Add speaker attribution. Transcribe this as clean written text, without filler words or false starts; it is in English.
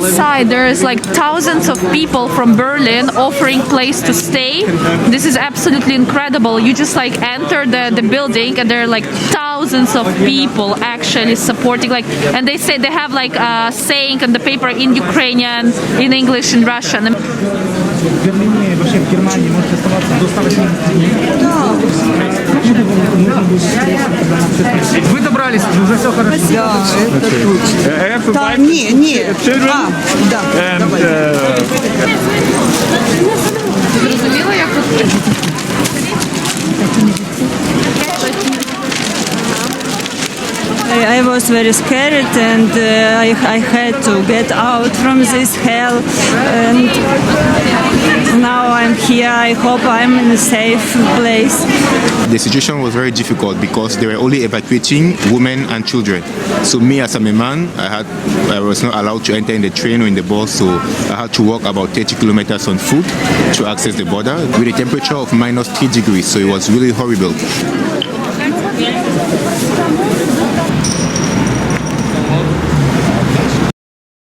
Speaker 1: inside there is like thousands of people from Berlin offering place to stay. This is absolutely incredible. You just like enter the building and there are like thousands of people actually supporting, like, and they say they have like a saying on the paper in Ukrainian, in English, in Russian.
Speaker 2: В Берлине, вообще в Германии можете оставаться до 180 дней. Вы добрались, уже все хорошо.
Speaker 3: Да, это точно. Да, не. Да, давай.
Speaker 1: Зрозуміло, як тут?
Speaker 3: I was very scared and I had to get out from this hell, and now I'm here. I hope I'm in a safe place.
Speaker 4: The situation was very difficult because they were only evacuating women and children. So me as a man, I was not allowed to enter in the train or in the bus, so I had to walk about 30 kilometers on foot to access the border with a temperature of minus 3 degrees, so it was really horrible.